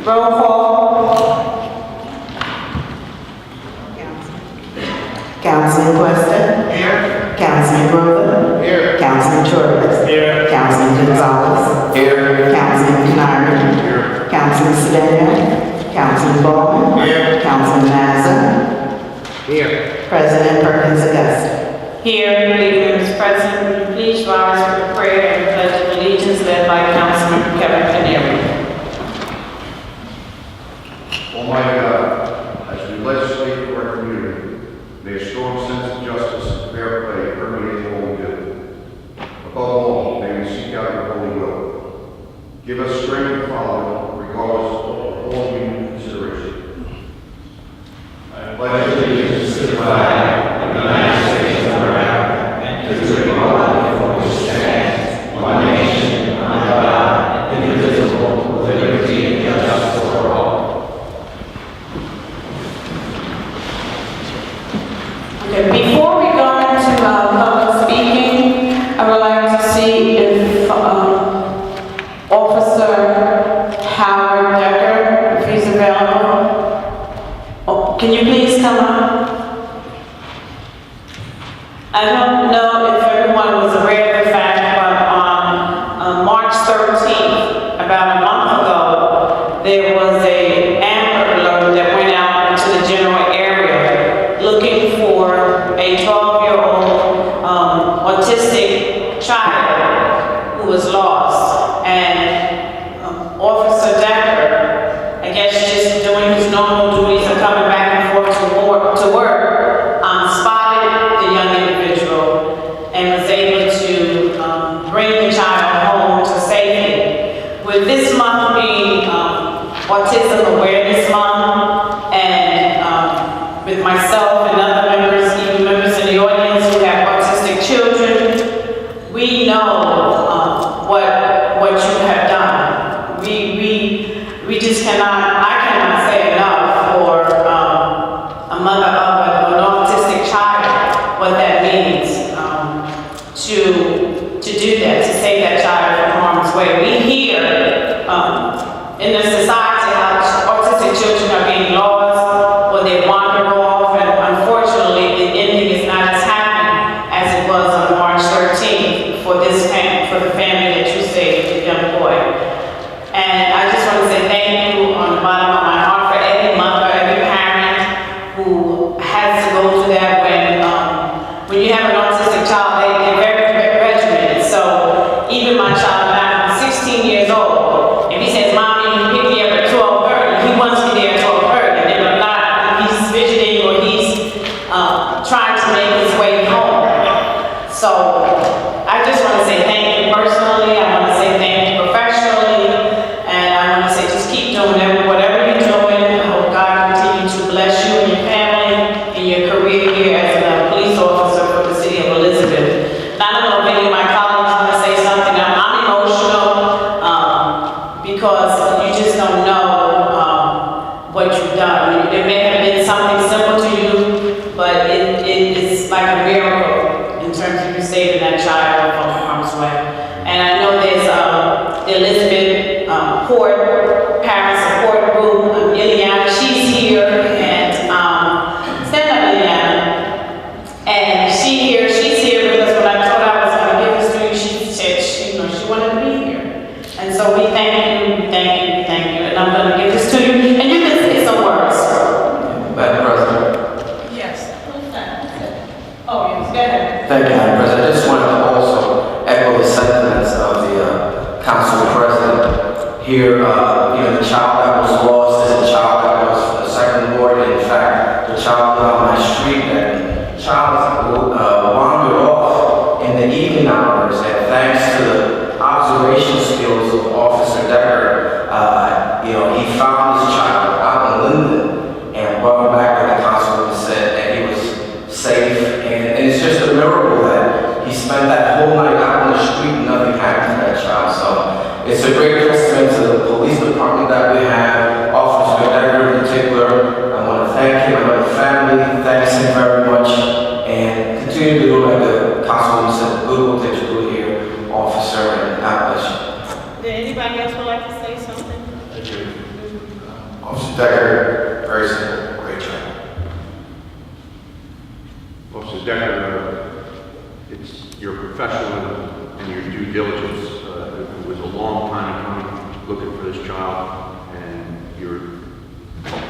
Roll call. Councilman Questa. Here. Councilman Grover. Here. Councilman Torres. Here. Councilman Gonzalez. Here. Councilman Canary. Here. Councilman Sedano. Councilman Ballman. Here. Councilman Mazza. Here. President Perkins Augusta. Here, Mr. President, will you please rise for the prayer and pledge of allegiance led by Councilman Kevin Canary. Almighty God, as we legislate for our community, may a strong sense of justice and fair play permeate all we do. Above all, may we seek out your holy will. Give us strength to follow, regardless of all human consideration. I pledge allegiance to the flag of the United States of America and to the republic for which it stands, one nation, under God, indivisible, with liberty and justice for all. Okay, before we go into public speaking, I would like to see if Officer Howard Decker, if he's available. Oh, can you please come up? I don't know if everyone was aware of the fact, but on March 13th, about a month ago, there was a Amber Alert that went out into the general area looking for a 12-year-old autistic child who was lost. And Officer Decker, I guess just doing his normal duties of coming back and forth to work, spotted the young individual and was able to bring the child home to safety. With this month being Autism Awareness Month, and with myself and other members, even members in the audience who have autistic children, we know what you have done. We just cannot, I cannot say enough for a mother of an autistic child, what that means to do that, to save that child from harm's way. We hear in the society how autistic children are being lost or they wander off, and unfortunately the ending is not as happy as it was on March 13th for the family that you saved, the young boy. And I just want to say thank you on the bottom of my heart for every mother, every parent who has to go through that when you have an autistic child, they're very regimented. So even my child now, 16 years old, if he says, "Mommy, you can pick me up at 12:30," he wants me there at 12:30. And if not, he's fidgeting or he's trying to make his way home. So I just want to say thank you personally. I want to say thank you professionally. And I want to say just keep doing whatever you're doing. I hope God continue to bless you and your family in your career here as a police officer for the city of Elizabeth. Now, I don't know if any of my colleagues want to say something. I'm emotional because you just don't know what you've done. It may have been something simple to you, but it is like a miracle in terms of you saving that child from harm's way. And I know there's the Elizabeth Port Parent Support Group, Ileana, she's here, and stand up, Ileana. And she's here because when I told her I was going to give this to you, she said she wanted to be here. And so we thank you. And I'm going to give this to you, and you can say some words. Madam President. Yes. Oh, yes, go ahead. Thank you, Madam President. I just wanted to also echo the sentiments of the Council President here. The child that was lost is a child that was the second ward. In fact, the child on my street, that child wandered off in the evening hours, and thanks to the observation skills of Officer Decker, he found his child out in Linden and brought him back to the council and said that he was safe. And it's just a miracle that he spent that whole night out on the street and nothing happened to that child. So it's a great testament to the police department that we have, Officer Decker in particular. I want to thank him and the family. Thanks him very much. And continue to do like the councilman said, good work that you do here, officer, and God bless you. Did anybody Mr. Decker, very simple, great job. Well, Mr. Decker, it's your professionalism and your due diligence. It was a long time coming, looking for this child, and you're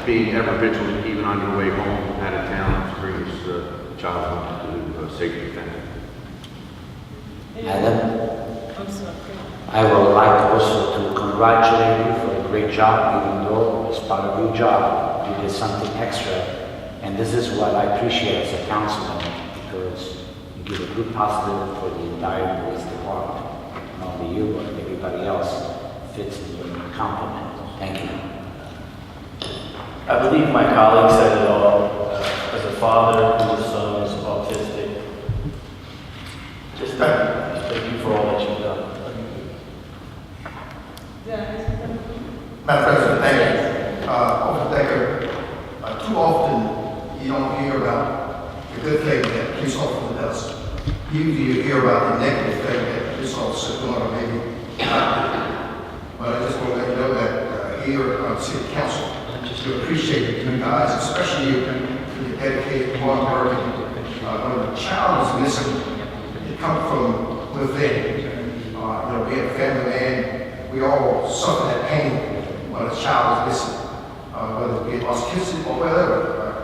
being ever vigilant, even on your way home out of town, to bring this child home to safety. Thank you. Madam, I would like also to congratulate you for a great job, even though it's part of your job, you did something extra. And this is what I appreciate as a councilman, because you give a good positive for the entire police department. Not only you, but everybody else fits in your compliment. Thank you. I believe my colleague said it all. As a father whose son is autistic, just thank you for all that you've done. Madam President, thank you. Officer Decker, too often you don't hear about the good thing that police officer does. Usually you hear about the negative thing that police officer doing or maybe not doing. But I just want to let you know that here on City Council, we appreciate you guys, especially you, your dedicated hard work. When a child is missing, it comes from within. Being a family man, we all suffer that pain when a child is missing, whether it be autistic or whatever,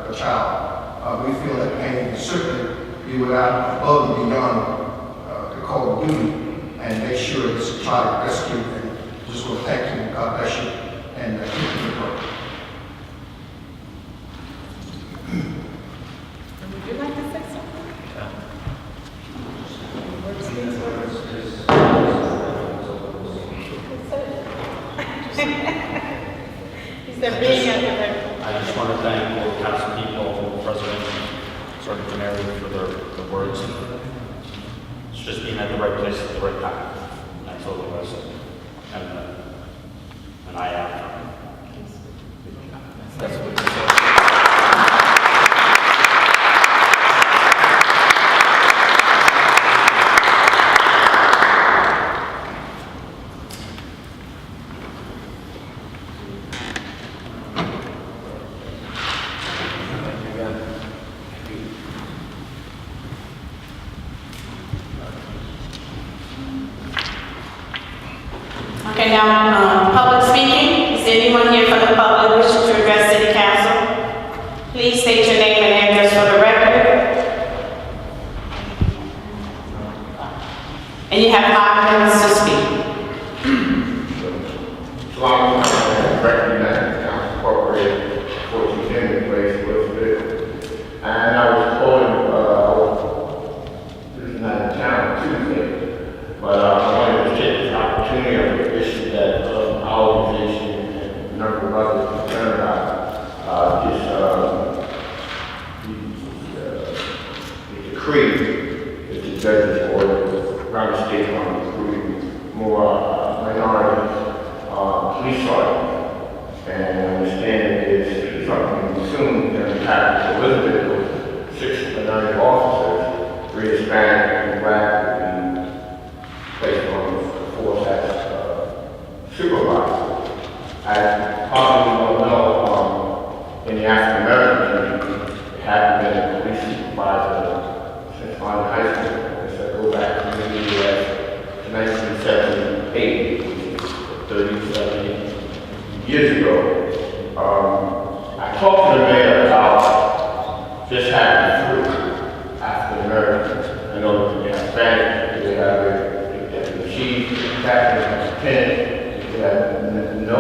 a child. We feel that pain, and certainly be without above and beyond the call of duty and make sure this child is rescued. And just want to thank you, God bless you, and keep you work. Would you like to say something? He said being at the I just want to thank all the council people, the president, Sergeant Canary for the words. It's just being at the right place at the right time. That's all it was. And I am. That's what it is. Okay, now, public speaking. Is there anyone here from the public wishing to address City Council? Please state your name and address for the record. And you have 5 minutes to speak. Recognized Council Incorporated, 14 Henry Place, Elizabeth. And I was calling, this is not in town Tuesday, but I wanted to take this opportunity of the issue that our organization and a number of others are concerned about, the decree that the judges ordered around the state on recruiting more minority police sergeants. And my understanding is something soon going to happen to Elizabeth with 6 minority officers, 3 Hispanic and Black, will be placed on the force as supervisors. As probably you don't know, in the African American community, there hasn't been a police supervisor since I'm in high school. It's go back to the U.S. to 1978, which is 37 years ago. I talked to the mayor about just having 3 African Americans. I know they have Spanish, they have the chief, the captain, lieutenant, they have no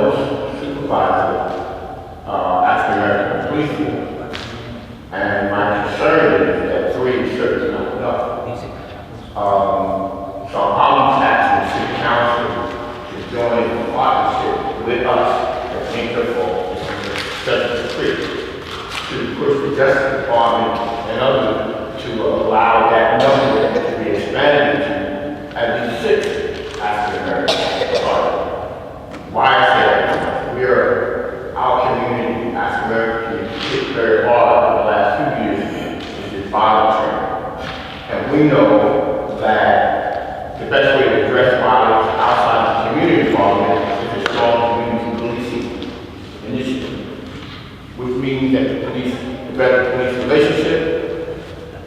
supervisor, African American police force. And my concern is that 3 is certainly not enough. So I'm asking the city council to join in partnership with us at Interpol to push the Justice Department and others to allow that number to be expanded to at least 6 African Americans. Why I say that? Our community, African American, hit very hard in the last few years with this violence. And we know that the best way to address violence outside the community involvement is a strong community policing initiative. means that the better police relationship,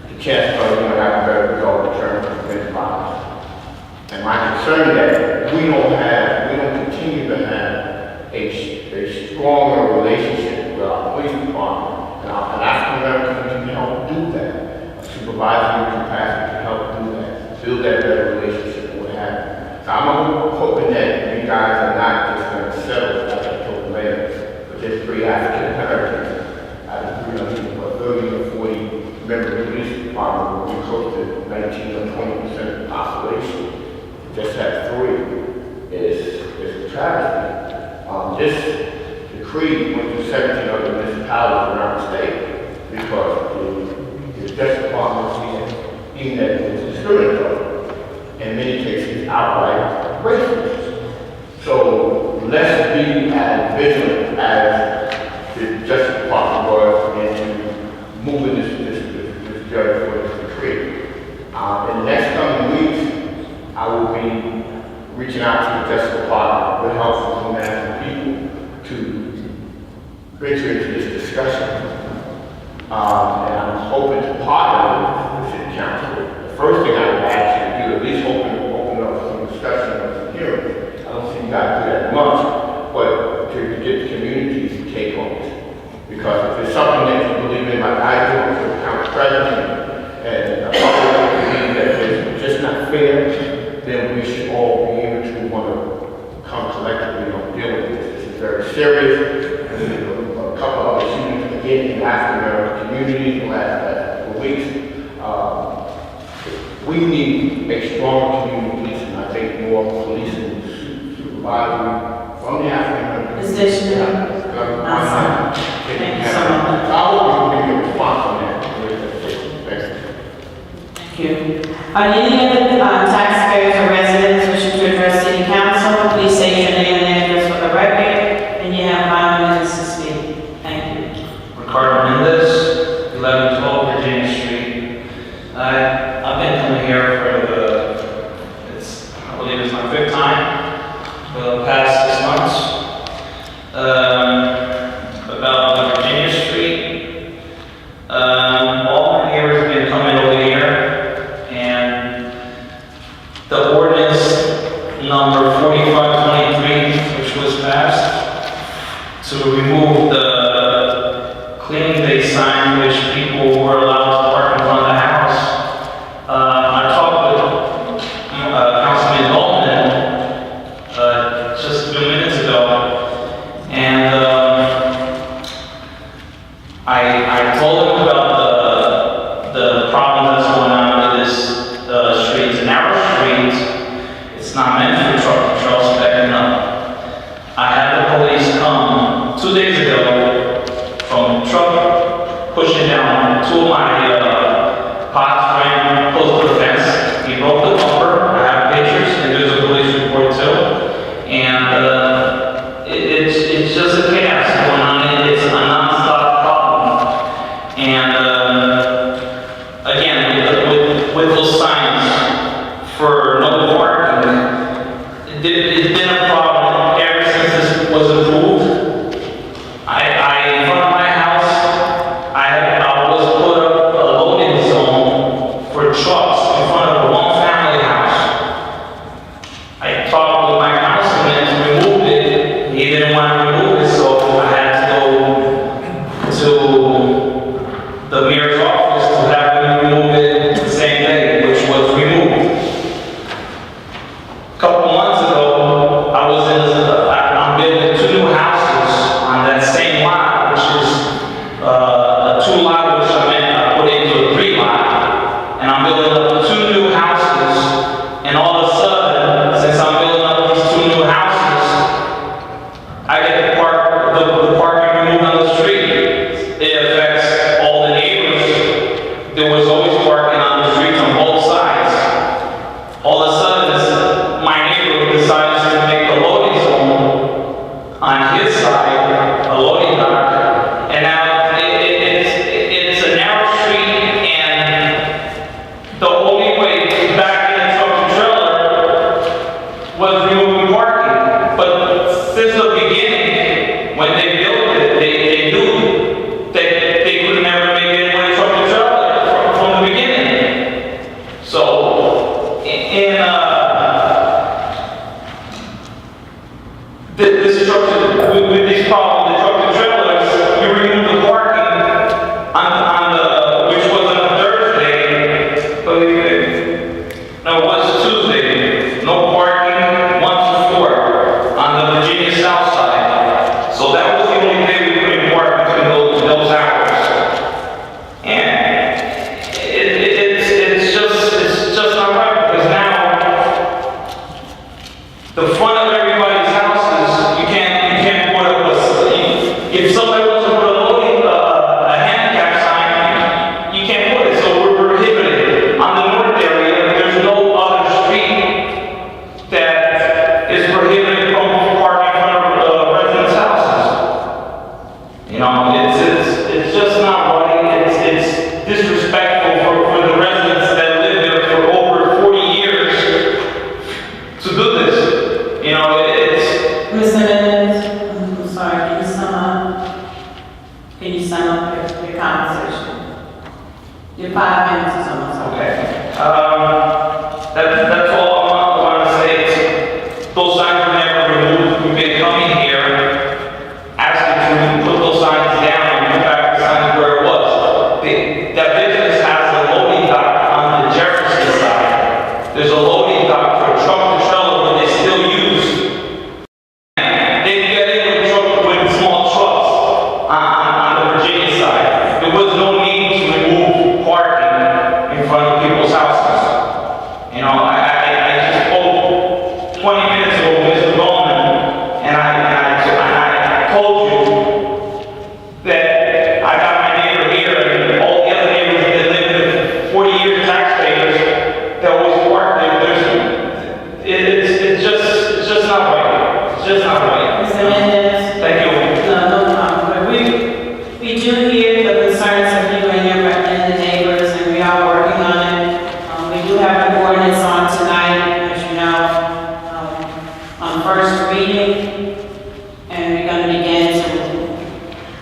the chances are you're going to have a better result in terms of preventing violence. And my concern is that we don't continue to have a stronger relationship with our police department and our African Americans can help do that. A supervisory capacity to help do that, build that better relationship and what have you. So I'm hoping that you guys are not just going to settle, like I told the mayor, but just 3 African Americans out of 30 or 40 member of the police department will be close to 19 or 20% of the population. Just have 3 is a tragedy. This decree went to 17 other municipalities around the state because the Justice Department seen that it was discriminatory, in many cases outright racist. So let's be as vigilant as the Justice Department was in moving this judge for this decree. In the next coming weeks, I will be reaching out to the Justice Department with help from some national people to venture into this discussion. And I'm hoping to partner with the City Council. The first thing I would ask you to do, at least open up some discussion of some hearing. I don't see you guys do that much, but to get the communities to take on this. Because if it's something that you believe in, like I do, as a council president, and a public believe that it's just not fair, then we should all be able to want to come collectively and deal with this. This is very serious. And a couple of other shootings again in the African American community in the last couple of weeks. We need a strong community police, and I think more police and supervisory from the African American Is this you? Awesome. Thank you so much. I hope you can give a response on that. Thank you. Are there any other taxpayers or residents wishing to address City Council? Please state your name and address for the record, and you have 5 minutes to speak. Thank you. Ricardo Mendez, 1112 Virginia Street. I've been coming here for I believe it's my 5th time for the past 6 months. About the Virginia Street. All my neighbors have been coming over here, and the ordinance number 4523, which was passed to remove the cleaning day sign, which people were allowed to park in front of the house. I talked with Councilman Goldman just a few minutes ago, and I told him about the problems that's going on with this street. It's a narrow street. It's not meant for trucks backing up. I had the police come 2 days ago from the truck pushing down 2 of my pots ran close to the fence. He broke the bumper. I have pictures, and there's a police report too. And it's just a chaos going on. It's a non-stop problem. And again, with those signs for no parking, it's been a problem ever since this was approved. In front of my house, I was put up a loading zone for trucks in front of a one-family house. I talked with my councilman to remove it. He didn't want to remove it, so I had to go to the mayor's office to have him remove it the same day, which was removed. A couple months ago, I'm building 2 new houses on that same lot, which is a 2 lot, which I put into a 3 lot. And I'm building up 2 new houses, and all of a sudden, since I'm building up these 2 new houses, I get the parking removed on the street. It affects all the neighbors. There was always parking on the streets on both sides. All of a sudden, my neighbor decides to make the loading zone on his side, a loading dock, and now it's a narrow street, and the only way to back in a truck and trailer was removing parking. But since the beginning, when they built it, they knew with this problem, the truck and trailers, you remove the parking which was on Thursday, no, it was Tuesday, no parking 1 to 4 on the Virginia South side. So that was the only day we put in parking between those hours. And it's just not right, because now the front of everybody's houses, you can't put up if somebody wants to put a handicap sign, you can't put it, so we're prohibited. On the north area, there's no other street that is prohibited from parking in front of residents' houses. You know, it's just not right, it's disrespectful for the residents that live there for over 40 years to do this. You know, Mr. Mendez, I'm sorry, can you sum up? Can you sum up your conversation? Your 5 minutes is almost up. okay. That's all I want to say. Those signs were never removed. We've been coming here asking to put those signs down and put back the signs where it was. That business has a loading dock on the Jefferson side. There's a loading dock for truck and trailer where they still use. They get in with small trucks on the Virginia side. There was no need to remove parking in front of people's houses. You know, I just spoke 20 minutes ago with Mr. Bowman, and I told you that I got my neighbor here and all the other neighbors that live in 40-year taxpayers that always park there. It's just not right. It's just not right. Mr. Mendez? Thank you. No problem. But we do hear the concerns of you and the neighbors, and we are working on it. We do have an ordinance on tonight, as you know, on first reading, and we're going to begin to,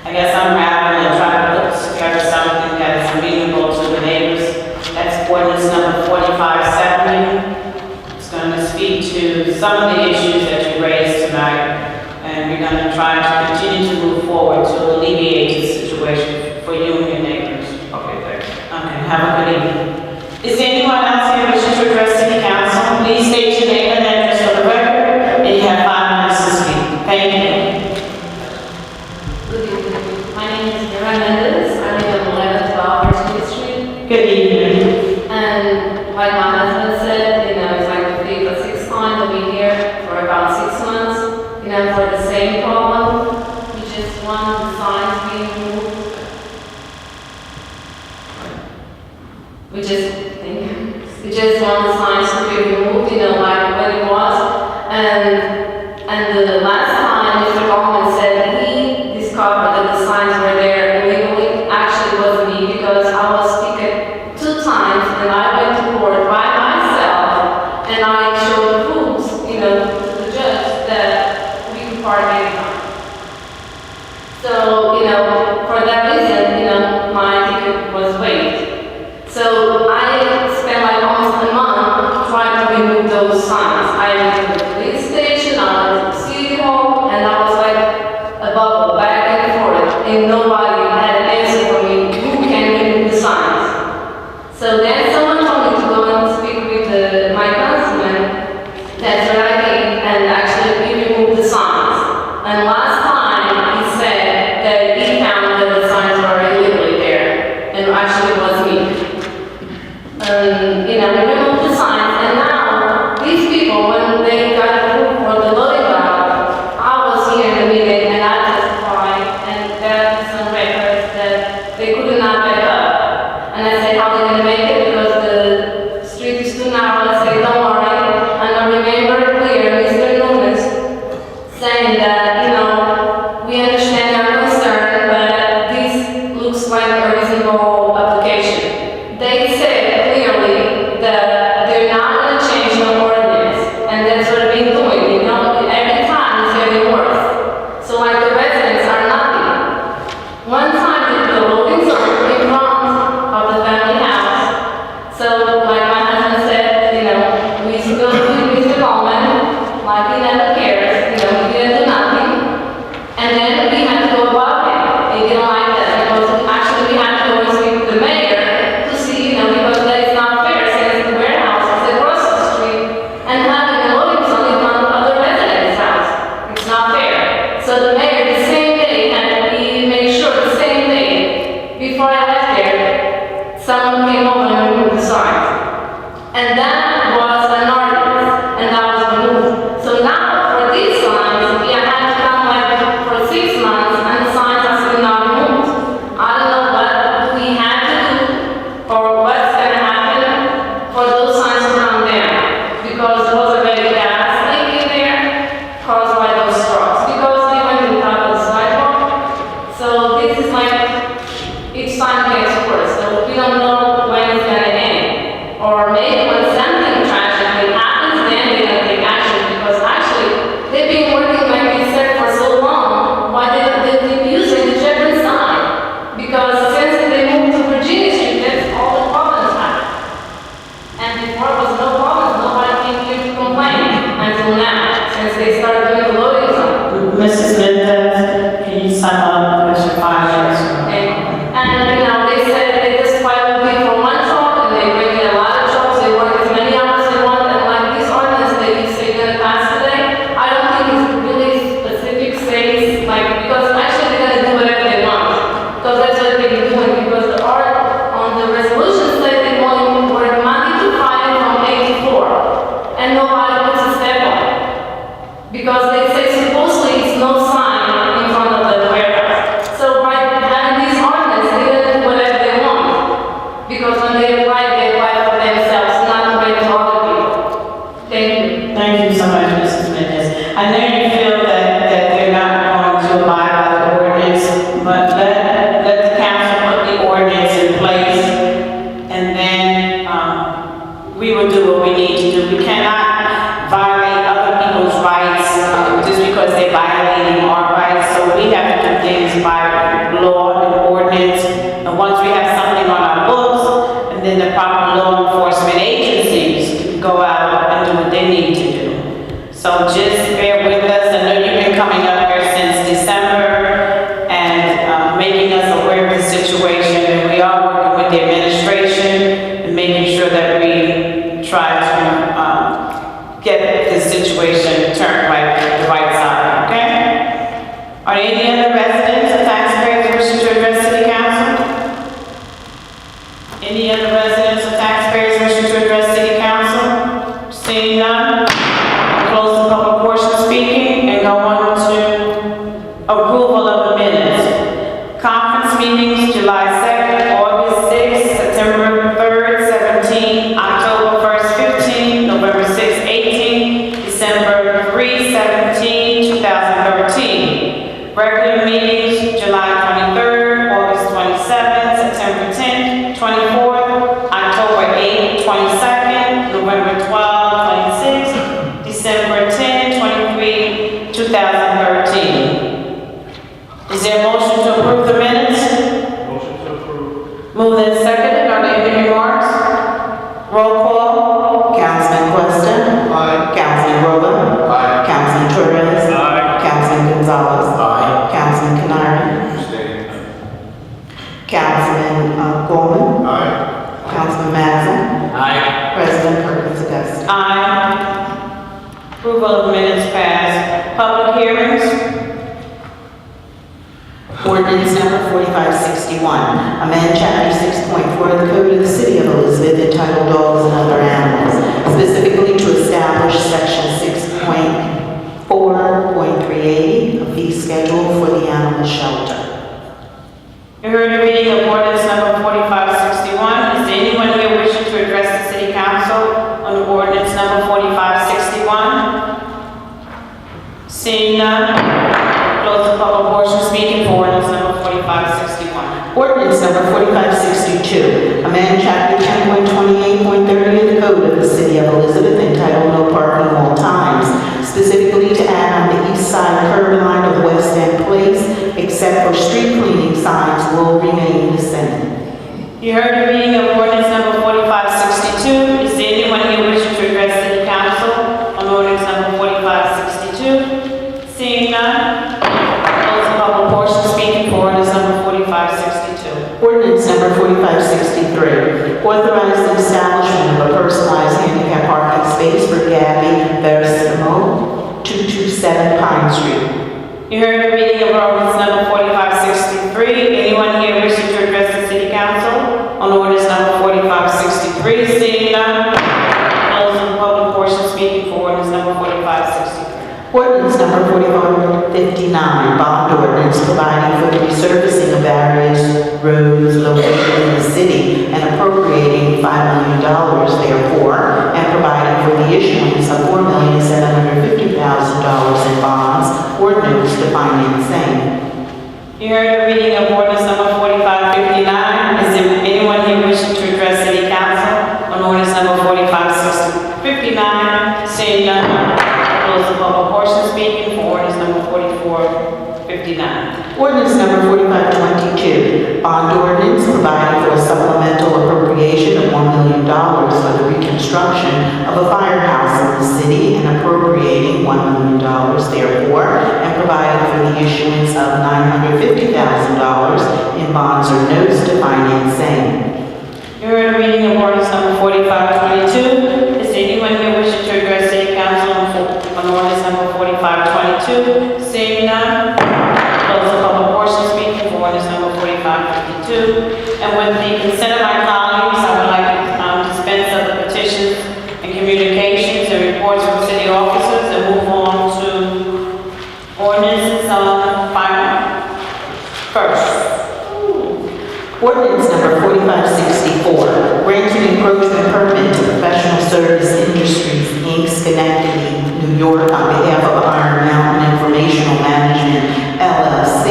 I guess, unravel and try to put together something that is amenable to the neighbors. That's ordinance number 4570. It's going to speak to some of the issues that you raised tonight. And we're going to try to continue to move forward to alleviate the situation for you and your neighbors. Okay, thanks. Okay, have a good evening. Is there anyone else here wishing to address city council? Please state your name and address for the record, and you have 5 minutes to speak. Thank you. Good evening. My name is Vera Mendez. I live on 1112 Virginia Street. Good evening. And like my husband said, it's like the 6th time that we're here for about 6 months. For the same problem, we just want the signs being moved. We just want the signs to be removed, like when it was. And the last time, Mr. Goldman said he discovered that the signs were there illegally. Actually, it was me, because I was ticketed 2 times, and I went to court by myself, and I showed proofs, to the judge that park anytime. So, for that reason, my ticket was waived. So I spent like almost a month trying to remove those signs. I went to the police station, I went to the city hall, and I was like a bubble back and forth, and nobody had an answer for me who can remove the signs. So then someone told me to go and speak with my councilman. That's what I did, and actually we removed the signs. And last time, he said that he found that the signs were illegally there, and actually it was me. We removed the signs, and now, these people, when they got approved for the loading dock, I was here in the meeting, and I testified, and that is So the mayor, the same day, and he made sure the same day, before I left there, someone came over and removed the signs. And that was an ordinance, and that was removed. So now, for these signs, we had to come like for 6 months, and the signs are still not removed. I don't know what we had to do, or what's gonna happen for those signs to come down. Because there was already gas leak in there, caused by those trucks, because they went on top of the sidewalk. So this is like, each time gets worse, so we don't know when it's gonna end. Or maybe when something tragically happens, then they're gonna take action, because actually, they've been working, like we said, for so long, why they keep using the Jefferson sign? Because since they moved to Virginia Street, that's all the problems happen. And before there was no problems, nobody came here to complain until now, since they started doing the loading zone. Mrs. Mendez, can you sum up Mr. Fires? And, you know, they said that this fight will be for one truck, and they bring in a lot of trucks, they work as many hours they want, and like this ordinance that you say gonna pass today, I don't think it's really specific states, like, because actually they're gonna do whatever they want. Because that's what they've been doing, because the art on the resolution said they want to work Monday to Friday from 8 to 4, and nobody puts a step on it. Because they say supposedly it's no sign in front of the warehouse. So by having these ordinances, they're gonna do whatever they want. Because when they apply for themselves, not apply to other people. Thank you. Thank you so much, Mrs. Mendez. I know you feel that they're not going to abide by the ordinance, but let the council put the ordinance in place, and then, we will do what we need to do. We cannot violate other people's rights, just because they're violating our rights, so we have to do things by law and ordinance, and once we have something on our books, and then the proper law enforcement agencies can go out and do what they need to do. So just bear with us. I know you've been coming up here since December and making us aware of the situation, and we are working with the administration and making sure that we try to get the situation turned the right side, okay? Are there any other residents or taxpayers wishing to address City Council? Any other residents or taxpayers wishing to address City Council? Seeing none, close the public portion of speaking and go on to approval of the minutes. Conference meetings, July 2nd, August 6th, September 3rd, 17th, October 1st, 15th, November 6th, 18th, December 3, 17, 2013. Regular meetings, July 23rd, August 27th, September 10th, 24th, October 8th, 22nd, November 12th, 26th, December 10, 23, 2013. Is there a motion to approve the minutes? Motion to approve. Moved and seconded. Are there any remarks? Roll call. Councilman Questa. Aye. Councilman Rowland. Aye. Councilman Torres. Aye. Councilman Gonzalez. Aye. Councilman Canary. Abstain. Councilman Gorman. Aye. Councilman Mazza. Aye. President Perkins Augusta. Aye. Approval of minutes passed. Public hearings. Ordinance number 4561, amend chapter 6.4 of the Code of the City of Elizabeth entitled Dogs and Other Animals, specifically to establish section 6.4.380, a fee schedule for the animal shelter. You heard the reading of ordinance number 4561. Is there anyone here wishing to address the City Council on ordinance number 4561? Seeing none, close the public portion of speaking for ordinance number 4561. Ordinance number 4562, amend chapter 10.28.30 of the Code of the City of Elizabeth entitled No Parking All Times, specifically to add on the east side curb line of West End Place, except for street cleaning signs will remain the same. You heard the reading of ordinance number 4562. Is there anyone here wishing to address City Council on ordinance number 4562? Seeing none, close the public portion of speaking for ordinance number 4562. Ordinance number 4563, authorize the establishment of a personalized handicap parking space for Gabby Verissimo, 227 Pine Street. You heard the reading of ordinance number 4563. Anyone here wishing to address the city council on ordinance number 4563? Seeing none, close the public portion speaking for ordinance number 4563. Ordinance number 4459, bond ordinance providing for the resurfacing of various roads located in the city and appropriating $5 million therefore, and providing for the issuance of $4,750,000 in bonds or notes to finance same. You heard the reading of ordinance number 4559. Is there anyone here wishing to address city council on ordinance number 4559? Seeing none, close the public portion speaking for ordinance number 4459. Ordinance number 4522, bond ordinance providing for a supplemental appropriation of $1 million for the reconstruction of a firehouse in the city and appropriating $1 million therefore, and providing for the issuance of $950,000 in bonds or notes to finance same. You heard the reading of ordinance number 4522. Is there anyone here wishing to address city council on ordinance number 4522? Seeing none, close the public portion speaking for ordinance number 4552. And with the consent of my colleagues, I would like to dispense of the petitions and communications and reports from city officers and move on to ordinances on final. First. Ordinance number 4564, granting encroachment permit to Professional Service Industries, Inc., Schenectady, New York, on behalf of Iron Mountain Informational Management, LLC,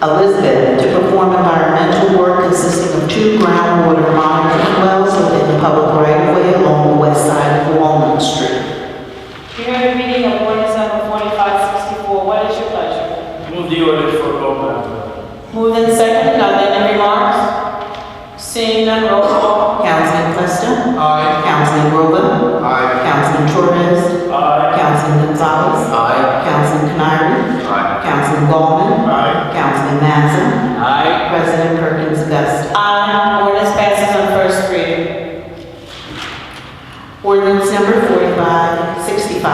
Elizabeth, to perform environmental work consisting of 2 groundwater monitoring wells within the public right-of-way along the west side of Walnut Street. You heard the reading of ordinance number 4564. What is your pleasure? Move the ordinance for a vote, Madam President. Moved and seconded. Are there any remarks? Seeing none, roll call. Councilman Questa? Aye. Councilman Grover? Aye. Councilman Torres? Aye. Councilman Gonzalez? Aye. Councilman Canary? Aye. Councilman Ballman? Aye. Councilman Mazza? Aye. President Perkins Dusting. Aye. Ordinance passes on first reading. Ordinance number 4565,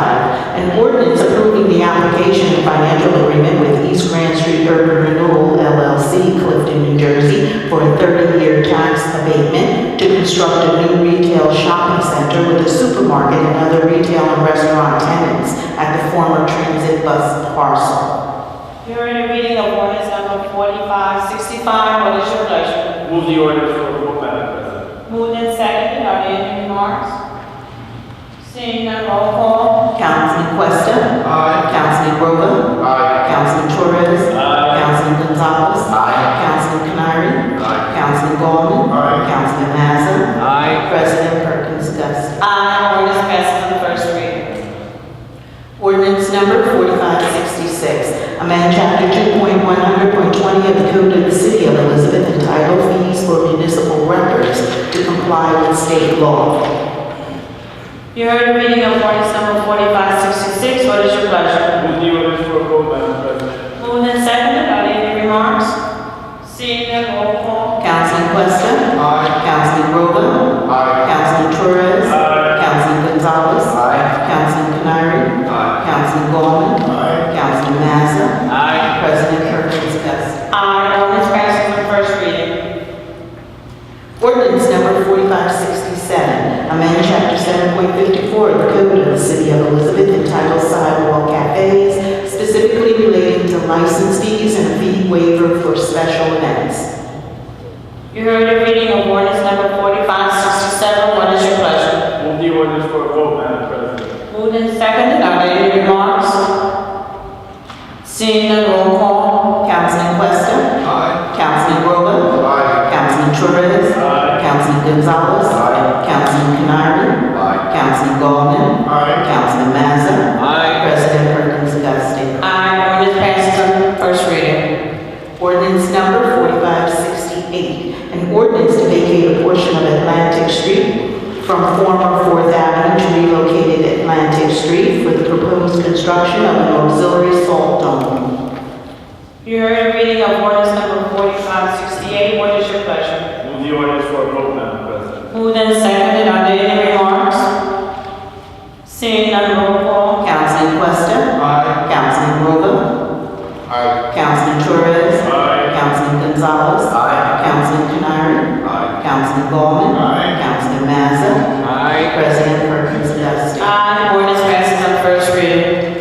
an ordinance approving the application and financial agreement with East Grand Street Urban Renewal LLC, Clifton, New Jersey, for a 30-year tax abatement to construct a new retail shopping center with a supermarket and other retail and restaurant tenants at the former transit bus parcel. You heard the reading of ordinance number 4565. What is your pleasure? Move the ordinance for a vote, Madam President. Moved and seconded. Are there any remarks? Seeing none, roll call. Councilman Questa? Aye. Councilman Grover? Aye. Councilman Torres? Aye. Councilman Gonzalez? Aye. Councilman Canary? Aye. Councilman Ballman? Aye. Councilman Mazza? Aye. President Perkins Dusting. Aye. Ordinance passes on first reading. Ordinance number 4566, amend chapter 2.100.20 of the Code of the City of Elizabeth entitled Fees for Municipal Records to comply with state law. You heard the reading of ordinance number 4566. What is your pleasure? Move the ordinance for a vote, Madam President. Moved and seconded. Are there any remarks? Seeing none, roll call. Councilman Questa? Aye. Councilman Grover? Aye. Councilman Torres? Aye. Councilman Gonzalez? Aye. Councilman Canary? Aye. Councilman Ballman? Aye. Councilman Mazza? Aye. President Perkins Dusting. Aye. Ordinance passes on first reading. Ordinance number 4567, amend chapter 7.54 of the Code of the City of Elizabeth entitled Sidewalk Cafes, specifically relating to license fees and a fee waiver for special events. You heard the reading of ordinance number 4567. What is your pleasure? Move the ordinance for a vote, Madam President. Moved and seconded. Are there any remarks? Seeing none, roll call. Councilman Questa? Aye. Councilman Grover? Aye. Councilman Torres? Aye. Councilman Gonzalez? Aye. Councilman Canary? Aye. Councilman Ballman? Aye. Councilman Mazza? Aye. President Perkins Dusting. Aye. Ordinance passes on first reading. Ordinance number 4568, an ordinance to vacate a portion of Atlantic Street from former 4th Avenue to relocated Atlantic Street for the proposed construction of an auxiliary salt dome. You heard the reading of ordinance number 4568. What is your pleasure? Move the ordinance for a vote, Madam President. Moved and seconded. Are there any remarks? Seeing none, roll call. Councilman Questa? Aye. Councilman Grover? Gonzalez. Aye. Councilman Canary. Aye. Councilman Ballman. Aye. Councilman Mazza. Aye. President Perkins Dusting. Aye. Ordinance passes on first reading.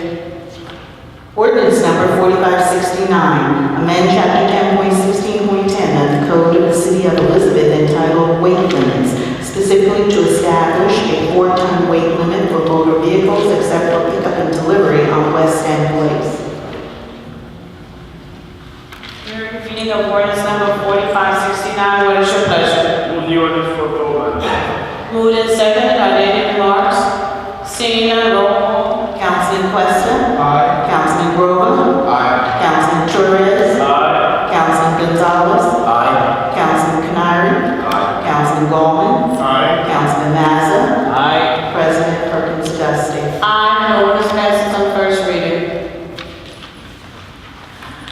Ordinance number 4569, amend chapter 10.16.10 of the Code of the City of Elizabeth entitled Weight Limits, specifically to establish a 4-ton weight limit for motor vehicles except for pickup and delivery on West End Place. Hearing reading of ordinance number 4569, what is your pleasure? Move the ordinance for a vote, Madam President. Moved and seconded, are there any remarks? Seeing none, roll call. Councilman Questa. Aye. Councilman Grover. Aye. Councilman Torres. Aye. Councilman Gonzalez. Aye. Councilman Canary. Aye. Councilman Gollman. Aye. Councilman Mazza. Aye. President Perkins Dusting. Aye. Ordinance passes on first reading.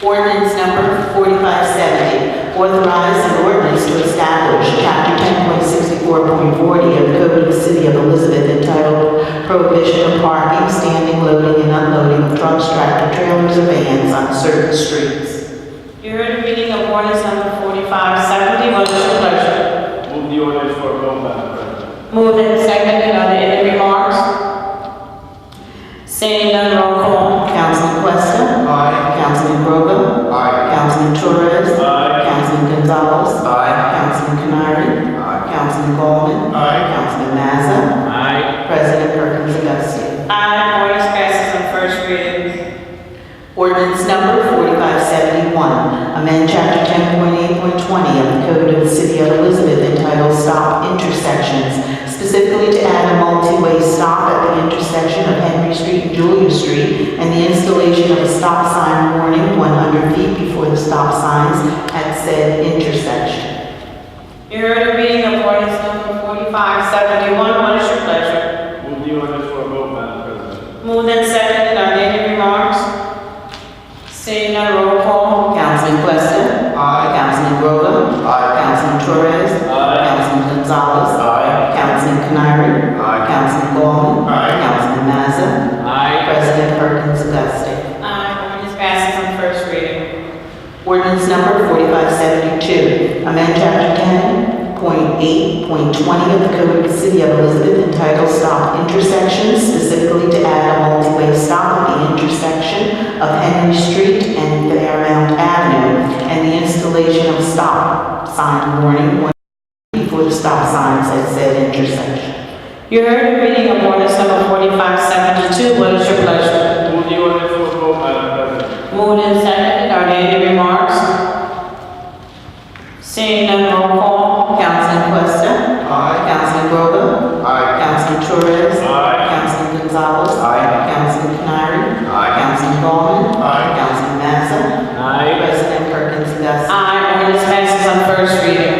Ordinance number 4570, authorize an ordinance to establish Chapter 10.64.40 of the Code of the City of Elizabeth entitled Prohibition of Parking, Standing, Loading, and Unloading of Trucks, Tractor Trailers, or Vans on certain streets. You heard the reading of ordinance number 4570, what is your pleasure? Move the ordinance for a vote, Madam President. Moved and seconded, are there any remarks? Seeing none, roll call. Councilman Questa. Aye. Councilman Grover. Aye. Councilman Torres. Aye. Councilman Gonzalez. Aye. Councilman Canary. Aye. Councilman Gollman. Aye. Councilman Mazza. Aye. President Perkins Dusting. Aye. Ordinance passes on first reading. Ordinance number 4571, amend chapter 10.8.20 of the Code of the City of Elizabeth entitled Stop Intersections, specifically to add a multi-way stop at the intersection of Henry Street and Julia Street, and the installation of a stop sign warning 100 feet before the stop signs at said intersection. You heard the reading of ordinance number 4571, what is your pleasure? Move the ordinance for a vote, Madam President. Moved and seconded, are there any remarks? Seeing none, roll call. Councilman Questa. Aye. Councilman Grover. Aye. Councilman Torres. Aye. Councilman Gonzalez. Aye. Councilman Canary. Aye. Councilman Gollman. Aye. Councilman Mazza. Aye. President Perkins Dusting. Aye. Ordinance passes on first reading. Ordinance number 4572, amend chapter 10.8.20 of the Code of the City of Elizabeth entitled Stop Intersections, specifically to add a multi-way stop at the intersection of Henry Street and Fairmount Avenue, and the installation of stop sign warning before the stop signs at said intersection. You heard the reading of ordinance number 4572, what is your pleasure? Move the ordinance for a vote, Madam President. Moved and seconded, are there any remarks? Seeing none, roll call. Councilman Questa. Aye. Councilman Grover. Aye. Councilman Torres. Aye. Councilman Gonzalez. Aye. Councilman Canary. Aye. Councilman Gollman. Aye. Councilman Mazza. Aye. President Perkins Dusting. Aye. Ordinance passes on first reading.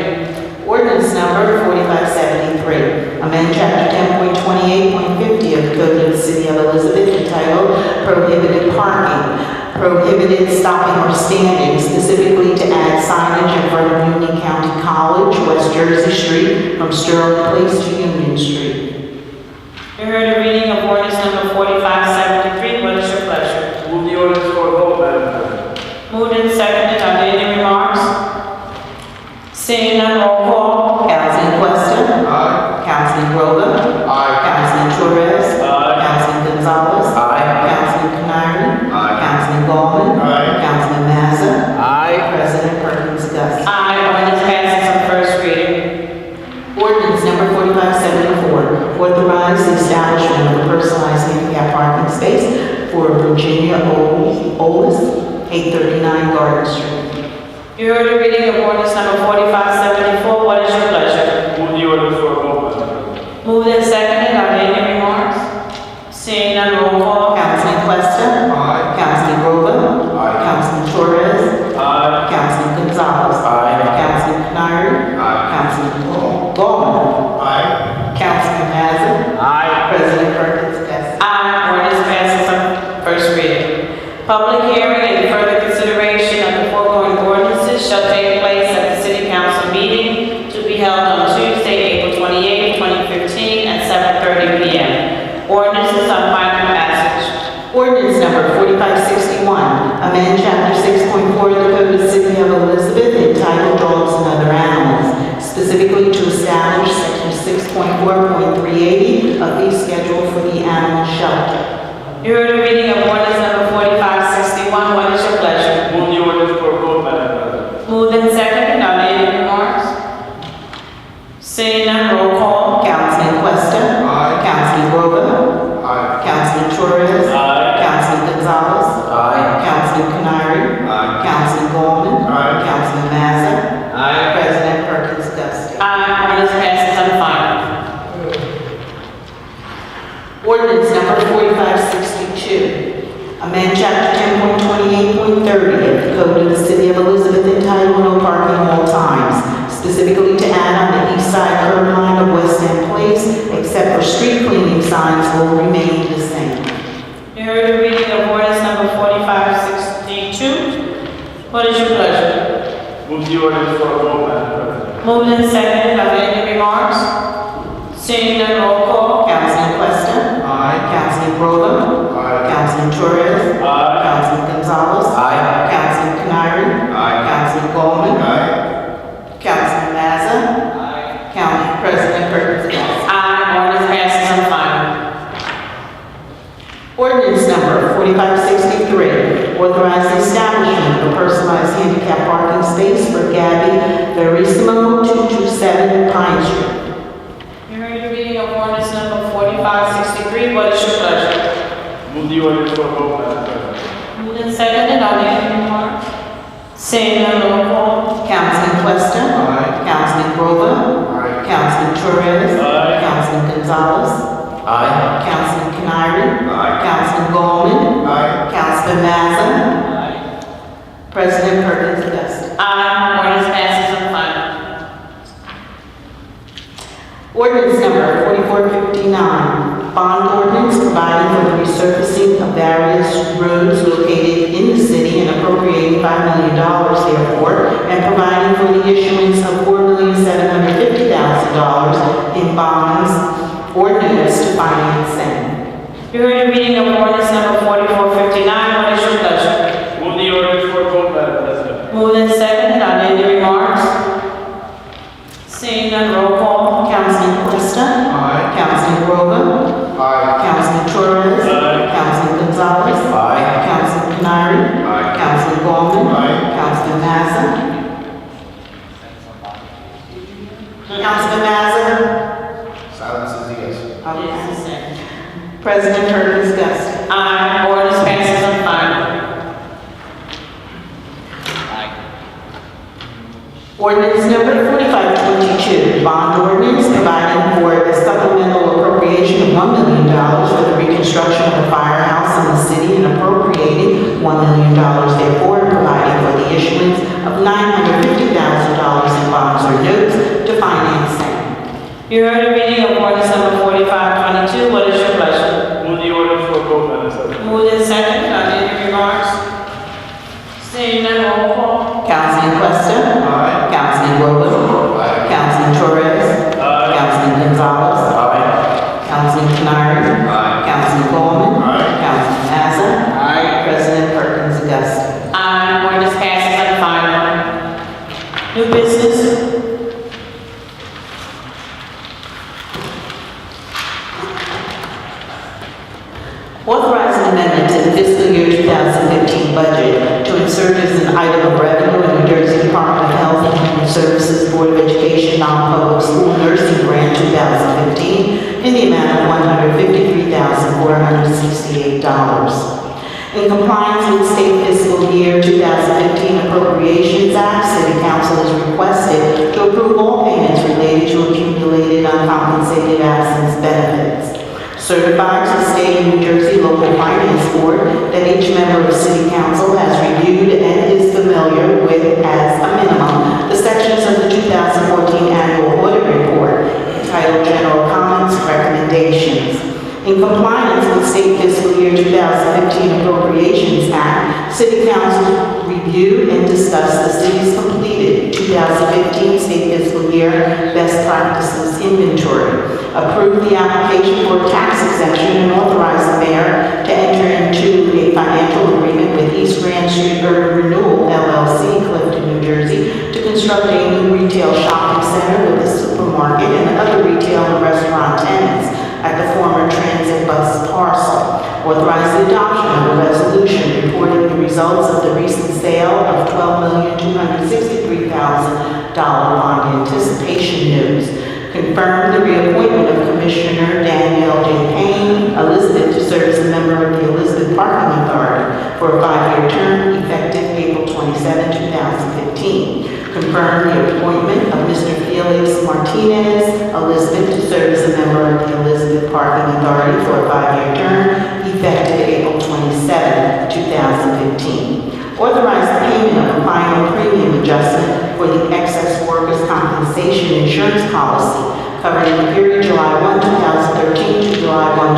Ordinance number 4573, amend chapter 10.28.50 of the Code of the City of Elizabeth entitled Prohibited Parking, prohibited stopping or standing, specifically to add signage in front of Union County College, West Jersey Street, from Sterling Place to Union Street. You heard the reading of ordinance number 4573, what is your pleasure? Move the ordinance for a vote, Madam President. Moved and seconded, are there any remarks? Seeing none, roll call. Councilman Questa. Aye. Councilman Grover. Aye. Councilman Torres. Aye. Councilman Gonzalez. Aye. Councilman Canary. Aye. Councilman Gollman. Aye. Councilman Mazza. Aye. President Perkins Dusting. Aye. Ordinance passes on first reading. Ordinance number 4574, authorize the establishment of a personalized handicap parking space for Virginia Olis, 839 Garden Street. You heard the reading of ordinance number 4574, what is your pleasure? Move the ordinance for a vote, Madam President. Moved and seconded, are there any remarks? Seeing none, roll call. Councilman Questa. Aye. Councilman Grover. Aye. Councilman Torres. Aye. Councilman Gonzalez. Aye. Councilman Canary. Aye. Councilman Gollman. Aye. Councilman Mazza. Aye. President Perkins Dusting. Aye. Ordinance passes on first reading. Public hearing and further consideration of the foregoing ordinances shall take place at the city council meeting to be held specifically to establish section 6.4.380 of fee schedule for the animal shelter. You heard the reading of ordinance number 4561. What is your pleasure? Move the ordinance for a vote, Madam President. Moved and seconded. Are there any remarks? Seeing none, roll call. Councilman Questa. Aye. Councilman Grover. Aye. Councilman Torres. Aye. Councilman Gonzalez. Aye. Councilman Canary. Aye. Councilman Gollman. Aye. Councilman Mazza. Aye. President Perkins Dusting. Aye. Ordinance passes on final. Ordinance number 4562. Amend chapter 10.28.30 of the Code of the City of Elizabeth entitled No Parking All Times, specifically to add on the east side curb line of West End Place, except for street cleaning signs will remain the same. You heard the reading of ordinance number 4562. What is your pleasure? Move the ordinance for a vote, Madam President. Moved and seconded. Are there any remarks? Seeing none, roll call. Councilman Questa. Aye. Councilman Grover. Aye. Councilman Torres. Aye. Councilman Gonzalez. Aye. Councilman Canary. Aye. Councilman Gollman. Aye. Councilman Mazza. Council President Perkins Dusting. Aye. Ordinance passes on final. Ordinance number 4563, authorize the establishment of a personalized handicap parking space for Gabby Verissimo, 227 Pine Street. You heard the reading of ordinance number 4563. What is your pleasure? Move the ordinance for a vote, Madam President. Moved and seconded. Are there any remarks? Seeing none, roll call. Councilman Questa. Aye. Councilman Grover. Aye. Councilman Torres. Aye. Councilman Gonzalez. Aye. Councilman Canary. Aye. Councilman Gollman. Aye. Councilman Mazza. President Perkins Dusting. Aye. Ordinance passes on final. Ordinance number 4459, bond ordinance providing for the resurfacing of various roads located in the city and appropriating $5 million therefore, and providing for the issuance of $4,750,000 in bonds or notes to finance same. You heard the reading of ordinance number 4459. What is your pleasure? Move the ordinance for a vote, Madam President. Moved and seconded. Are there any remarks? Seeing none, roll call. Councilman Questa. Aye. Councilman Grover. Aye. Councilman Torres. Aye. Councilman Gonzalez. Aye. Councilman Canary. Aye. Councilman Gollman. Aye. Councilman Mazza. Councilman Mazza. Silence is yes. Okay. President Perkins Dusting. Aye. Ordinance passes on final. Ordinance number 4522, bond ordinance providing for a supplemental appropriation of $1 million for the reconstruction of the firehouse in the city and appropriating $1 million therefore, and providing for the issuance of $950,000 in bonds or notes to finance same. You heard the reading of ordinance number 4522. What is your pleasure? Move the ordinance for a vote, Madam President. Moved and seconded. Are there any remarks? Seeing none, roll call. Councilman Questa. Aye. Councilman Grover. Aye. Councilman Torres. Aye. Councilman Gonzalez. Aye. Councilman Canary. Aye. Councilman Gollman. Aye. Councilman Mazza. Aye. President Perkins Dusting. Aye. Ordinance passes on final. New business. Authorize an amendment to the fiscal year 2015 budget to insert as an item of revenue in New Jersey Department of Health and Human Services Board of Education non-public school nursing grant 2015 in the amount of $153,468. In compliance with state fiscal year 2015 Appropriations Act, City Council is requested to approve all payments related to accumulated uncompensated absence benefits. Certified to the State of New Jersey Local Finance Board that each member of City Council has reviewed and is familiar with, as a minimum, the sections of the 2014 Annual Audit Report entitled General Comments and Recommendations. In compliance with State Fiscal Year 2015 Appropriations Act, City Council reviewed and discussed the city's completed 2015 State Fiscal Year Best Practices Inventory, approved the application for tax exemption, and authorized the mayor to enter into a financial agreement with East Grand Street Urban Renewal LLC, Clifton, New Jersey, to construct a new retail shopping center with a supermarket and other retail and restaurant tenants at the former transit bus parcel. Authorize the adoption of a resolution reporting the results of the recent sale of $12,263,000 bond anticipation notes. Confirm the reappointment of Commissioner Danielle J. Payne Elizabeth to serve as a member of the Elizabeth Parking Authority for a 5-year term effective April 27, 2015. Confirm the appointment of Mr. Felix Martinez Elizabeth to serve as a member of the Elizabeth Parking Authority for a 5-year term effective April 27, 2015. Authorize the payment of a final premium adjustment for the excess workers' compensation insurance policy covering the period July 1, 2013 to July 1,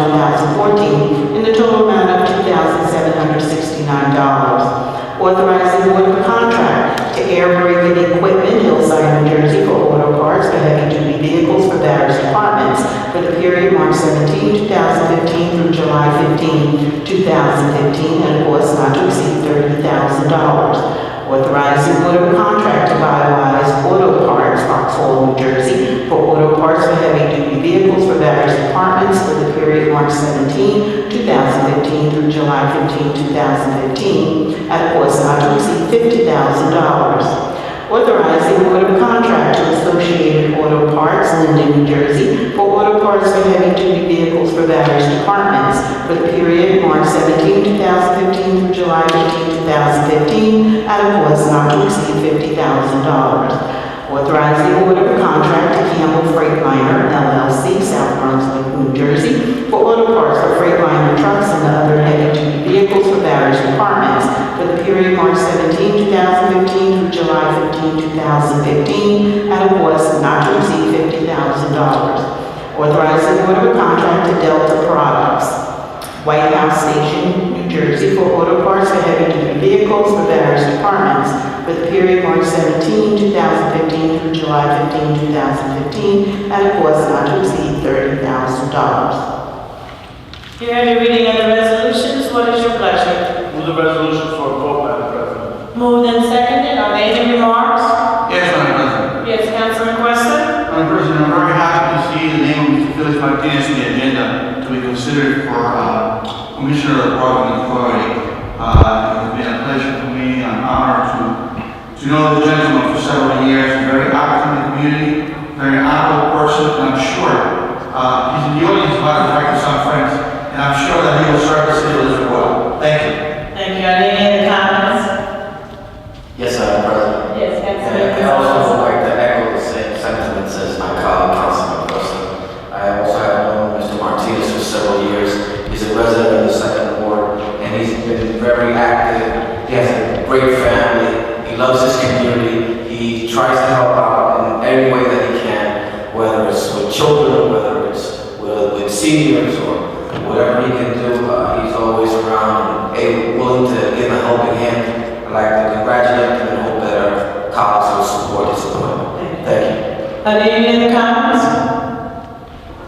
2014 in the total amount of $2,769. Authorize the award of a contract to Air Brake Equipment, Hillside, New Jersey for auto parts for heavy-duty vehicles for various departments for the period March 17, 2015 through July 15, 2015 at a cost not to exceed $30,000. Authorize the award of a contract to Biowise Auto Parts, Foxhall, New Jersey, for auto parts for heavy-duty vehicles for various departments for the period March 17, 2015 through July 15, 2015, at a cost not to exceed $50,000. Authorize the award of a contract to Associated Auto Parts, Linden, New Jersey, for auto parts for heavy-duty vehicles for various departments for the period March 17, 2015 through July 15, 2015, at a cost not to exceed $50,000. Authorize the award of a contract to Campbell Freightliner, LLC, South Brunswick, New Jersey, for auto parts for Freightliner trucks and other heavy-duty vehicles for various departments for the period March 17, 2015 through July 15, 2015, at a cost not to exceed $50,000. Authorize the award of a contract to Delta Products, White House Station, New Jersey, for auto parts for heavy-duty vehicles for various departments for the period March 17, 2015 through July 15, 2015, at a cost not to exceed $30,000. You have the reading of the resolutions. What is your pleasure? Move the resolution for a vote, Madam President. Moved and seconded. Are there any remarks? Yes, Madam President. Yes, Councilman Questa? Madam President, I'm very happy to see the name of Mr. Felix Martinez on the agenda to be considered for Commissioner of the Parking Authority. It has been a pleasure for me and an honor to know the gentleman for several years. Very active in the community, very honorable person, and I'm sure he's in the audience, matter of fact, with some friends, and I'm sure that he will serve the city as well. Thank you. Thank you. Are there any other comments? Yes, Madam President. Yes, Councilman And I also would like to echo the same sentiments as my colleague, Councilman Questa. I also have known Mr. Martinez for several years. He's a resident of the Second Ward, and he's been very active. He has a great family. He loves his community. He tries to help out in every way that he can, whether it's with children or whether it's with seniors or whatever he can do. He's always around and willing to give a helping hand. I'd like to congratulate him and hope that our colleagues will support his appointment. Thank you. Are there any other comments?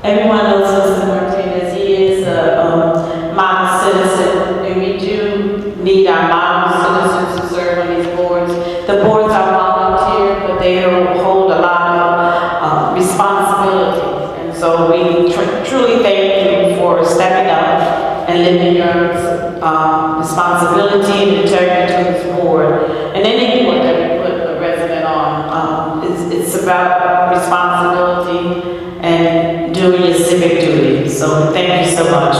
Everyone knows Mr. Martinez. He is a model citizen, and we do need our model citizens to serve on these boards. The boards are volunteer, but they hold a lot of responsibilities. And so we truly thank you for stepping up and living your responsibility and integrity to this board. And any board that we put a resident on, it's about responsibility and doing your civic duty. So thank you so much.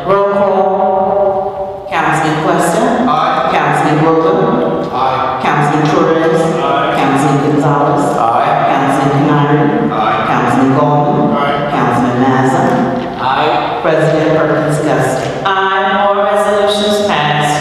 Roll call. Councilman Questa? Aye. Councilman Rowland? Aye. Councilman Torres? Aye. Councilman Gonzalez? Aye. Councilman Canary? Aye. Councilman Gollman? Aye. Councilman Mazza? Aye. President Perkins Dusting. Aye, all resolutions passed.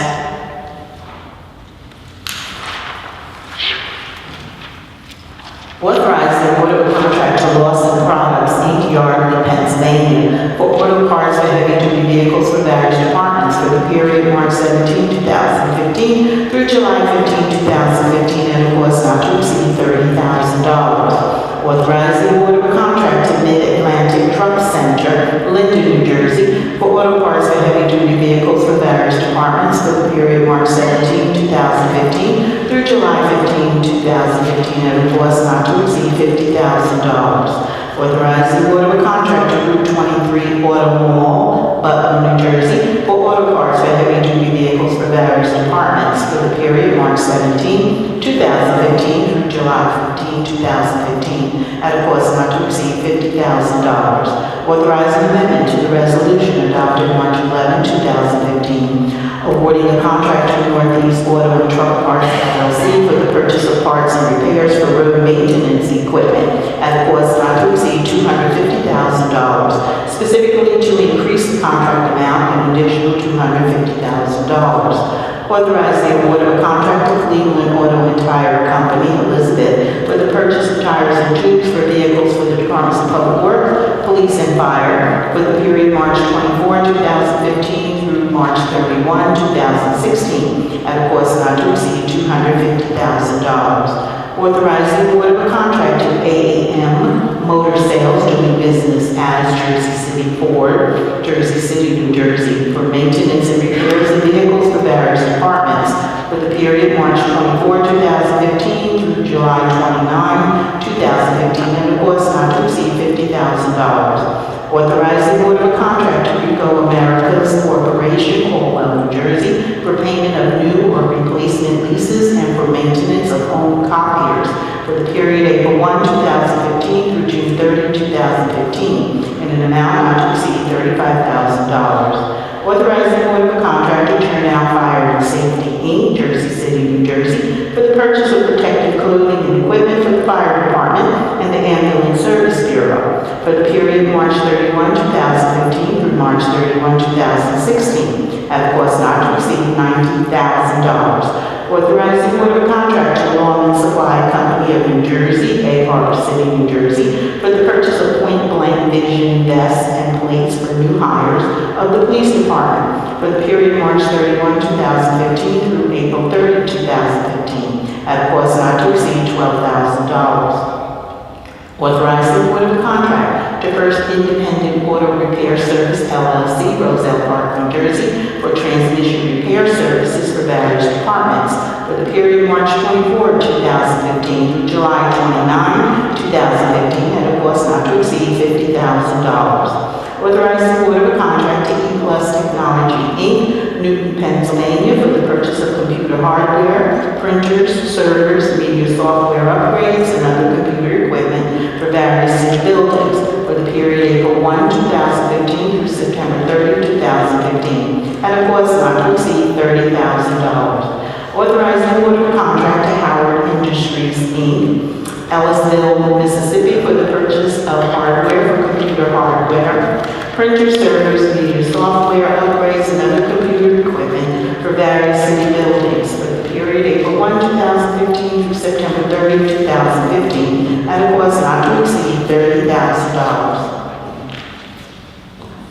Authorize the award of a contract to Lawson Products, Inc., Yardley, Pennsylvania, for auto parts for heavy-duty vehicles for various departments for the period March 17, 2015 through July 15, 2015, at a cost not to exceed $30,000. Authorize the award of a contract to Mid-Atlantic Truck Center, Linden, New Jersey, for auto parts for heavy-duty vehicles for various departments for the period March 17, 2015 through July 15, 2015, at a cost not to exceed $50,000. Authorize the award of a contract to Route 23 Auto Mall, Butler, New Jersey, for auto parts for heavy-duty vehicles for various departments for the period March 17, 2015 through July 15, 2015, at a cost not to exceed $50,000. Authorize an amendment to the resolution adopted March 11, 2015, awarding a contract to Northeast Auto and Truck Parts LLC for the purchase of parts and repairs for road maintenance equipment at a cost not to exceed $250,000, specifically to increase the contract amount an additional $250,000. Authorize the award of a contract to Cleveland Auto and Tire Company, Elizabeth, for the purchase of tires and tubes for vehicles for the Departments of Public Works, Police, and Fire for the period March 24, 2015 through March 31, 2016, at a cost not to exceed $250,000. Authorize the award of a contract to AAM Motor Sales doing business as Jersey City Ford, Jersey City, New Jersey, for maintenance and repairs of vehicles for various departments for the period March 24, 2015 through July 29, 2015, at a cost not to exceed $50,000. Authorize the award of a contract to Rico Americas Corporation, Caldwell, New Jersey, for payment of new or replacement leases and for maintenance of home copiers for the period April 1, 2015 through June 30, 2015, in an amount not to exceed $35,000. Authorize the award of a contract to Turnout Fire and Safety, Inc., Jersey City, New Jersey, for the purchase of protective clothing and equipment for the fire department and the Ambulance Service Bureau for the period March 31, 2015 through March 31, 2016, at a cost not to exceed $90,000. Authorize the award of a contract to Lawman Supply Company of New Jersey, A Harbor City, New Jersey, for the purchase of point-blank vision vests and plates for new hires of the police department for the period March 31, 2015 through April 30, 2015, at a cost not to exceed $12,000. Authorize the award of a contract to First Independent Auto Repair Service LLC, Roselle Park, New Jersey, for transmission repair services for various departments for the period March 24, 2015 through July 29, 2015, at a cost not to exceed $50,000. Authorize the award of a contract to E-Plus Technology, Inc., Newton, Pennsylvania, for the purchase of computer hardware, printers, servers, media software upgrades, and other computer equipment for various city buildings for the period April 1, 2015 through September 30, 2015, at a cost not to exceed $30,000. Authorize the award of a contract to Howard Industries, Inc., Ellisville, Mississippi, for the purchase of hardware for computer hardware, printer servers, media software upgrades, and other computer equipment for various city buildings for the period April 1, 2015 through September 30, 2015, at a cost not to exceed $30,000.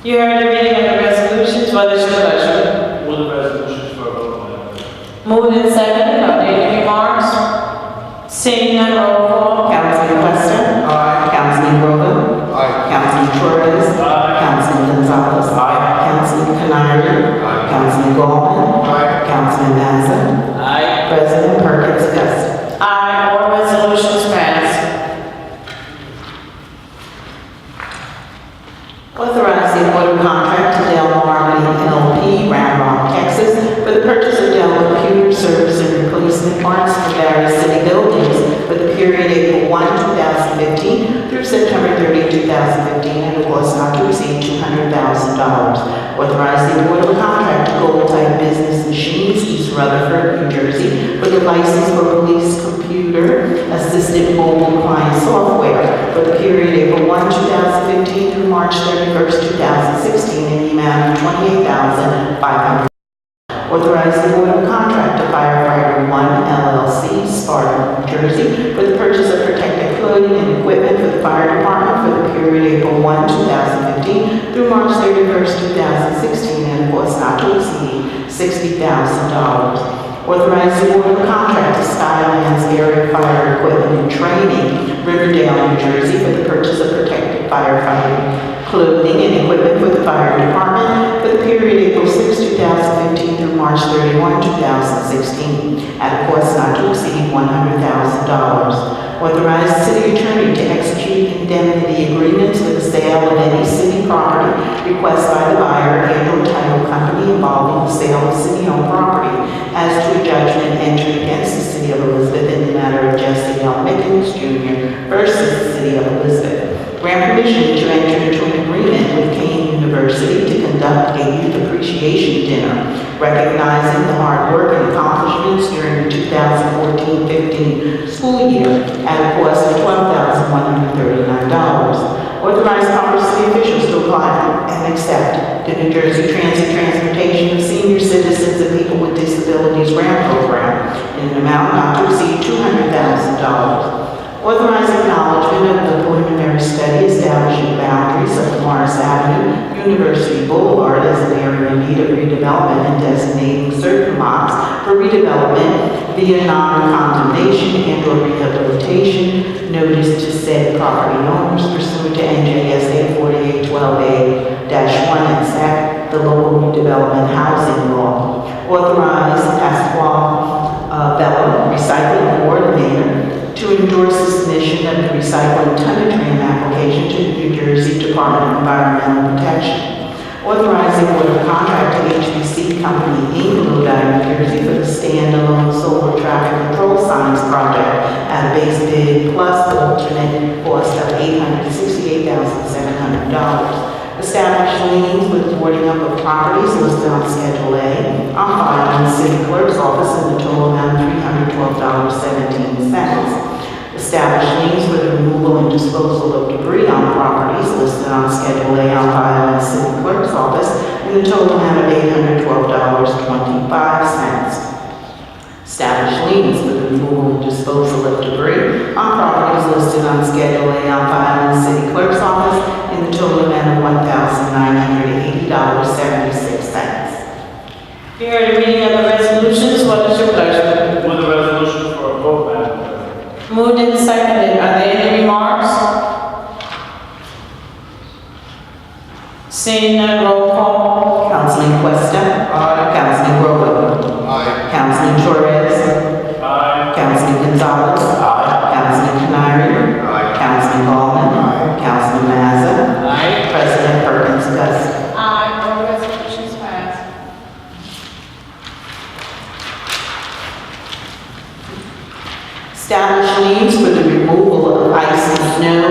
You heard the reading of the resolutions. What is your pleasure? All the resolutions for a vote, Madam President. Moved and seconded. Are there any remarks? Seeing none, roll call. Councilman Questa. Aye. Councilman Rowland. Aye. Councilman Torres. Aye. Councilman Gonzalez. Councilman Canary. Aye. Councilman Gollman. Aye. Councilman Mazza. Aye. President Perkins Dusting. Aye. All resolutions passed. Authorize the award of contract to Dell Marketing LP, Round Rock, Texas, for the purchase of Dell computer service and replacement parts for various city buildings for the period April 1, 2015 through September 30, 2015, at a cost not to exceed $200,000. Authorize the award of a contract to Gold Type Business Machines, East Rutherford, New Jersey, for the license for police computer assisted mobile client software for the period April 1, 2015 through March 31st, 2016, in the amount of $28,500. Authorize the award of a contract to Firefighter One LLC, Sparta, New Jersey, for the purchase of protective clothing and equipment for the fire department for the period April 1, 2015 through March 31st, 2016, and a cost not to exceed $60,000. Authorize the award of a contract to Skylands Area Fire Equipment and Training, Riverdale, New Jersey, for the purchase of protective firefighting clothing, and equipment for the fire department for the period April 6, 2015 through March 31, 2016, at a cost not to exceed $100,000. Authorize the city attorney to execute indemnity agreements for the sale of any city property requested by the buyer and/or title company involving the sale of city-owned property as to a judgment entered against the city of Elizabeth in the matter of Jesse L. Mickens Jr. versus the city of Elizabeth. Grant permission to enter into an agreement with Kane University to conduct a youth appreciation dinner, recognizing the hard work and accomplishments during the 2014-15 school year at a cost of $12,139. Authorize proper city officials to apply and accept the New Jersey Transportation of Senior Citizens and People with Disabilities Grant Program in an amount not to exceed $200,000. Authorize acknowledgement of the preliminary study establishing boundaries of Morris Avenue, University Boulevard as an area in need of redevelopment and designating certain lots for redevelopment via non-condemnation and/or rehabilitation. Notice to said property owners pursuant to NJSA 4812A-1 and SAC, the local redevelopment housing law. Authorize Pasquale Bella, recycling coordinator, to endorse the submission of the recycling tonnage grant application to the New Jersey Department of Environmental Protection. Authorizing award of contract to HBC Company, Inc., Lodi, New Jersey, for the standalone solar traffic control signs project at a base bid plus the alternate cost of $868,700. Establish liens with boarding up of properties listed on Schedule A on file in the city clerk's office in the total amount of $312.17. Establish liens for the removal and disposal of debris on properties listed on Schedule A on file in the city clerk's office in the total amount of $812.25. Establish liens for the removal and disposal of debris on properties listed on Schedule A on file in the city clerk's office in the total amount of $1,980.76. You heard the reading of the resolutions. What is your pleasure? Move the resolution for a vote, Madam President. Moved and seconded. Are there any remarks? Seeing none, roll call. Councilman Questa. Aye. Councilman Rowland. Aye. Councilman Torres. Aye. Councilman Gonzalez. Councilman Canary. Aye. Councilman Ballman. Councilman Mazza. President Perkins Dusting. Aye, all resolutions passed. Establish liens for the removal of ice and snow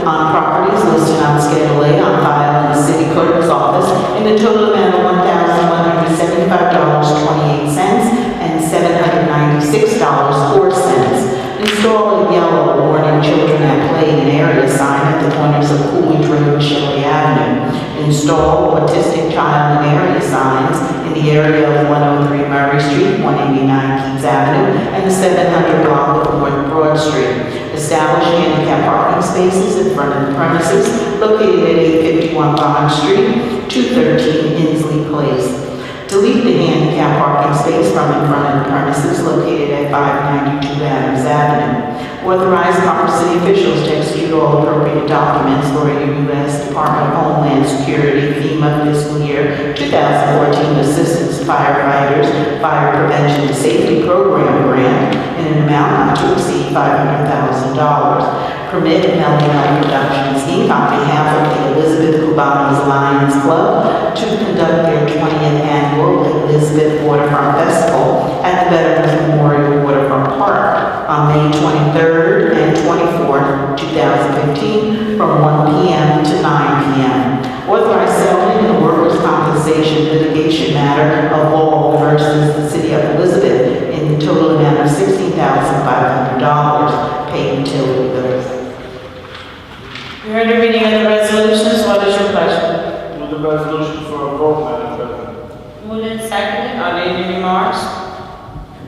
on properties listed on Schedule A on file in the city clerk's office in the total amount of $1,175.28 and $796.04. Install a yellow warning children at play in area sign at the corners of Coolidge Road and Shelley Avenue. Install autistic child in area signs in the area of 103 Murray Street, 189 Keats Avenue, and the 700 block of North Broad Street. Establish handicap parking spaces in front of the premises located at 851 Bond Street, 213 Inslee Place. Delete the handicap parking space from in front of the premises located at 592 Adams Avenue. Authorize proper city officials to execute all appropriate documents for a U.S. Department of Homeland Security FEMA fiscal year 2014 Assistance Firefighters Fire Prevention and Safety Program grant in an amount not to exceed $500,000. Permit Melody Productions, Inc. on behalf of the Elizabeth Cubanos Lions Club to conduct their 20th annual Elizabeth Waterfront Festival at the Veterans Memorial Waterfront Park on May 23rd and 24th, 2015, from 1 p.m. to 9 p.m. Authorize settlement in a workers' compensation litigation matter of Wall versus the City of Elizabeth in the total amount of $16,500. Pay utility bills. You heard the reading of the resolutions. What is your pleasure? Move the resolution for a vote, Madam President. Moved and seconded. Are there any remarks?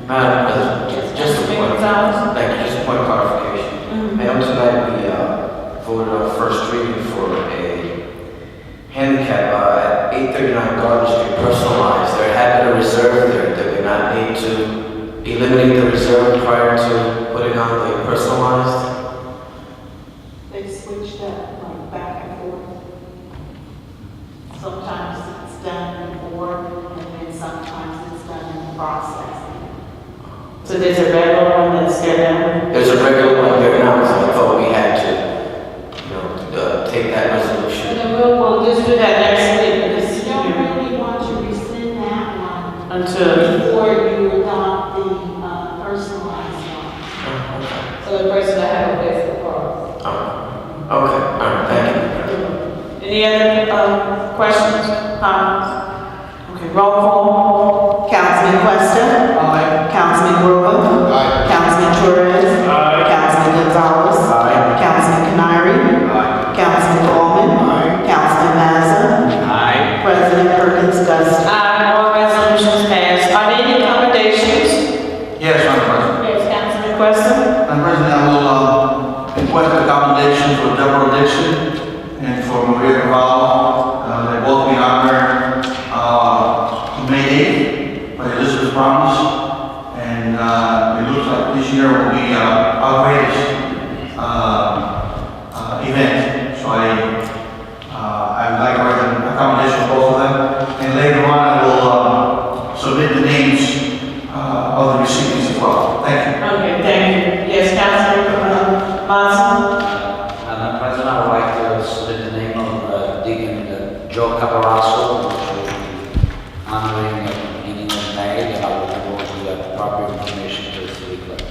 Madam President, just a point, thank you, just a point of clarification. Ma'am, tonight we voted on first reading for a handicap at 839 Garden Street personalized. There had been a reserve there. Did we not need to eliminate the reserve prior to putting on the personalized? They switched that like back and forth. there's a regular one that's there now? There's a regular one there now, so I thought we had to, take that resolution. And then we'll just do that next week, because You don't really want to rescind that one until, before you adopt the personalized one. So the person that have a basic card. Okay, all right, thank you. any other questions, comments? Okay, roll call. Councilman Questa. Aye. Councilman Grover. Aye. Councilman Torres. Aye. Councilman Gonzalez. Councilman Canary. Councilman Ballman. Councilman Mazza. Aye. President Perkins Dusting. Aye, all resolutions passed. Are there any accommodations? Yes, Madam President. Yes, Councilman Questa? Madam President, I will request accommodation for Deborah Dixon and for Maria Cavallo. They both be honored May 8th by Elizabeth Promise. And it looks like this year will be our greatest event. So I would like to write an accommodation for both of them. And later on, I will submit the names of the recipients as well. Thank you. Okay, thank you. Yes, Councilman Mazza? Madam President, I would like to submit the name of Deacon Joe Caparaso, which will be honoring at the beginning of May, and I will devote the proper information to the city clerk.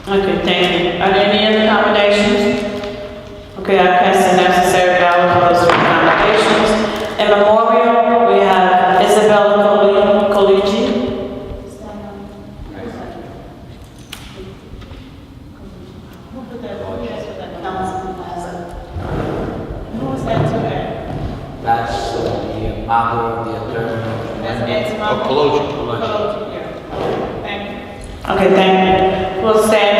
Okay, thank you. Are there any other accommodations? Okay, I pass the necessary ballot for those accommodations. In memorial, we have Isabella Coligi. Who was that today? That's the mother of the attorney. Thank you. Okay, thank you. We'll stand